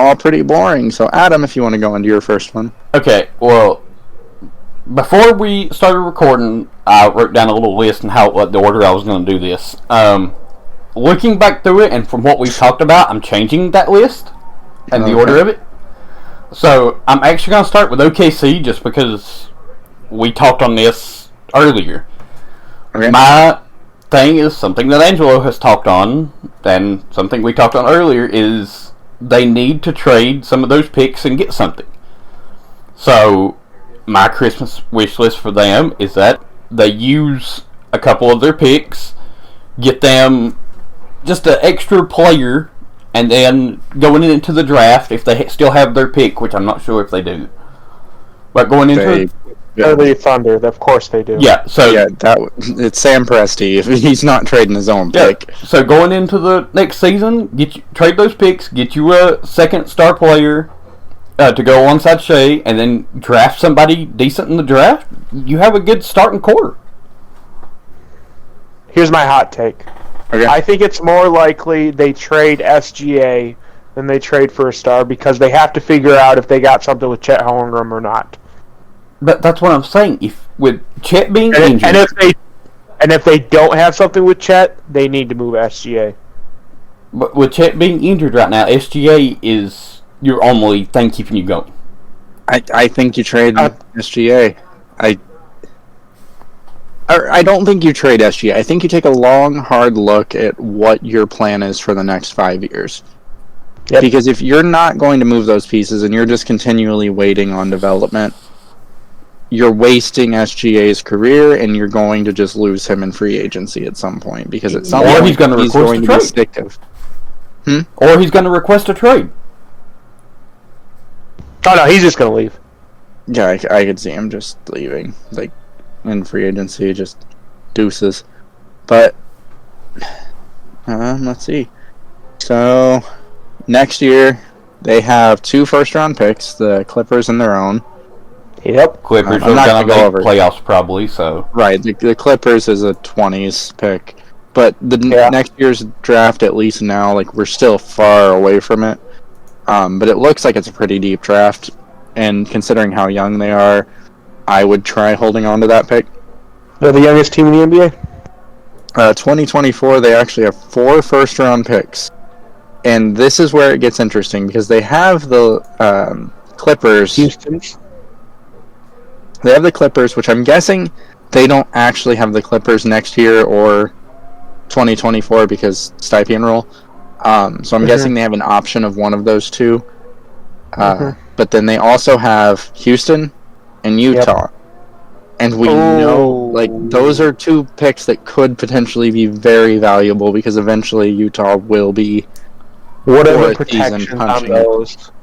all pretty boring. So, Adam, if you want to go into your first one. Okay, well, before we started recording, I wrote down a little list and what the order I was going to do this. Looking back through it, and from what we've talked about, I'm changing that list and the order of it. So, I'm actually going to start with OKC just because we talked on this earlier. Okay. My thing is something that Angelo has talked on, and something we talked on earlier, is they need to trade some of those picks and get something. So, my Christmas wish list for them is that they use a couple of their picks, get them just an extra player, and then going into the draft, if they still have their pick, which I'm not sure if they do, but going into the Thunder, of course they do. Yeah, so it's Sam Presti if he's not trading his own pick. So going into the next season, trade those picks, get you a second star player to go alongside Shea, and then draft somebody decent in the draft. You have a good starting core. Here's my hot take. Okay. I think it's more likely they trade SGA than they trade for a star because they have to figure out if they got something with Chet Holmgren or not. But that's what I'm saying. If with Chet being injured, and if they don't have something with Chet, they need to move SGA. But with Chet being injured right now, SGA is your only thing keeping you going. I think you trade SGA. I don't think you trade SGA. I think you take a long, hard look at what your plan is for the next 5 years. Yep. Because if you're not going to move those pieces and you're just continually waiting on development, you're wasting SGA's career and you're going to just lose him in free agency at some point. Because at some point, he's going to be sticktive. Or he's going to request a trade. Oh, no, he's just going to leave. Yeah, I could see him just leaving. Like, in free agency, just deuces. But let's see. So next year they have 2 first-round picks, the Clippers and their own. Yep. Clippers are going to go make playoffs probably. So right, the Clippers is a 20s pick, but the next year's draft, at least now, like we're still far away from it. But it looks like it's a pretty deep draft, and considering how young they are, I would try holding on to that pick. They're the youngest team in the NBA? 2024, they actually have 4 first-round picks. And this is where it gets interesting, because they have the Clippers. Houston's. They have the Clippers, which I'm guessing they don't actually have the Clippers next year or 2024 because Stipe rule. So I'm guessing they have an option of one of those two. But then they also have Houston and Utah. Yep. And we know, like, those are 2 picks that could potentially be very valuable because eventually Utah will be whatever protection on those.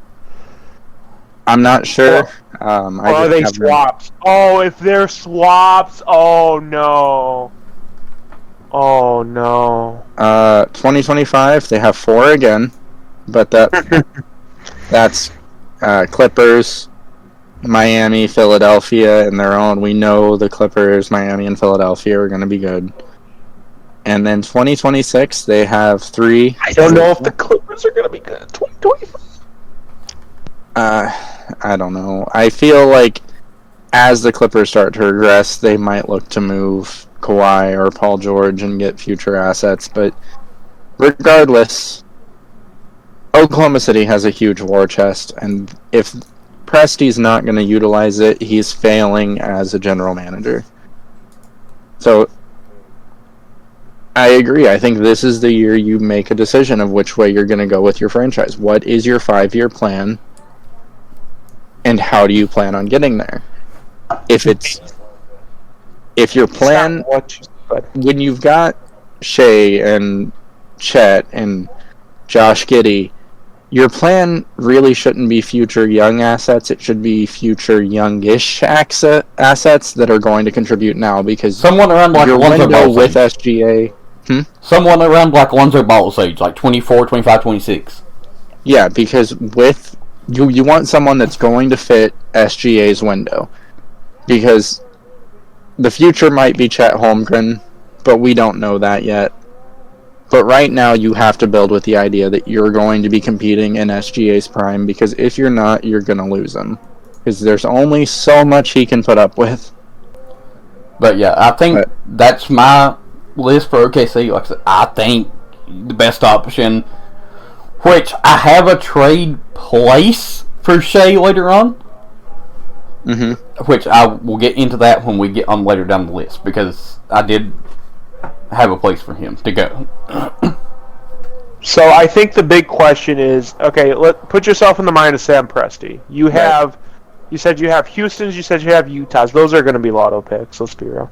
I'm not sure. Are they swaps? If they're swaps, oh no. Oh no. 2025, they have 4 again, but that's Clippers, Miami, Philadelphia, and their own. We know the Clippers, Miami, and Philadelphia are going to be good. And then 2026, they have 3. I don't know if the Clippers are going to be good in 2025. I don't know. I feel like as the Clippers start to regress, they might look to move Kawhi or Paul George and get future assets. But regardless, Oklahoma City has a huge war chest, and if Presti's not going to utilize it, he's failing as a general manager. So I agree. I think this is the year you make a decision of which way you're going to go with your franchise. What is your 5-year plan? And how do you plan on getting there? If your plan, when you've got Shea and Chet and Josh Giddey, your plan really shouldn't be future young assets. It should be future youngish assets that are going to contribute now, because someone around like your Lonzo window Ball's with age. SGA. Someone around like Lonzo Ball's age, like 24, 25, 26. Yeah, because with you want someone that's going to fit SGA's window, because the future might be Chet Holmgren, but we don't know that yet. But right now, you have to build with the idea that you're going to be competing in SGA's prime, because if you're not, you're going to lose him. Because there's only so much he can put up with. But yeah, I think that's my list for OKC. Like I said, I think the best option, which I have a trade place for Shea later on, which I will get into that when we get on later down the list, because I did have a place for him to go. So I think the big question is, okay, put yourself in the mind of Sam Presti. You have, you said you have Houston's, you said you have Utah's. Those are going to be lotto picks. Let's be real.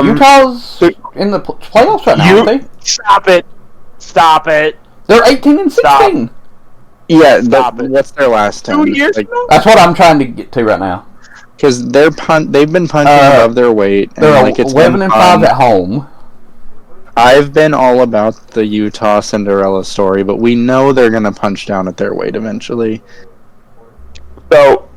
Utah's in the playoffs right now, aren't they? Stop it. They're 18 and 16. Yeah, what's their last 10? 2 years ago? That's what I'm trying to get to right now. Because they've been punching above their weight. And they're it's 11 and 5 at home. I've been all about the Utah Cinderella story, but we know they're going to punch down at their weight eventually. So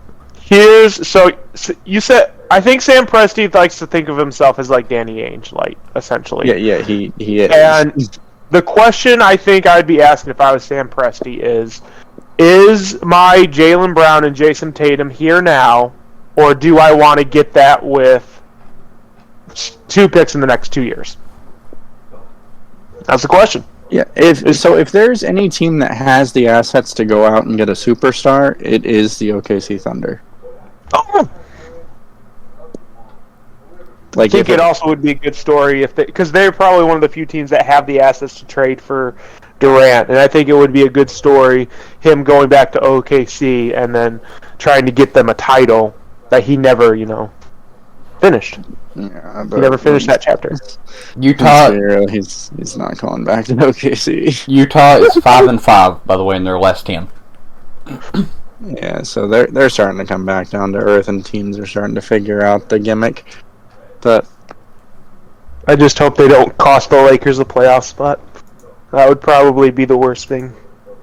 you said, I think Sam Presti likes to think of himself as like Danny Ainge, like, essentially. Yeah, he is. And the question I think I'd be asking if I was Sam Presti is my Jaylen Brown and Jason Tatum here now, or do I want to get that with 2 picks in the next 2 years? That's the question. Yeah, if there's any team that has the assets to go out and get a superstar, it is the OKC Thunder. Oh. I think it also would be a good story because they're probably one of the few teams that have the assets to trade for Durant, and I think it would be a good story, him going back to OKC and then trying to get them a title that he never, finished. Yeah, he never finished that chapter. Utah, he's not going back to OKC. Utah is 5 and 5, by the way, in their last 10. Yeah, so they're starting to come back down to earth, and teams are starting to figure out the gimmick. But I just hope they don't cost the Lakers a playoff spot. That would probably be the worst thing.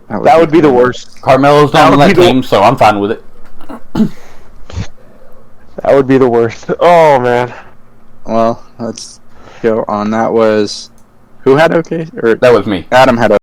That would be the worst. Carmelo's not on that team, so I'm fine with it. That would be the worst. Oh, man. Well, let's go on. That was... Who had OK? Or that was me. Adam had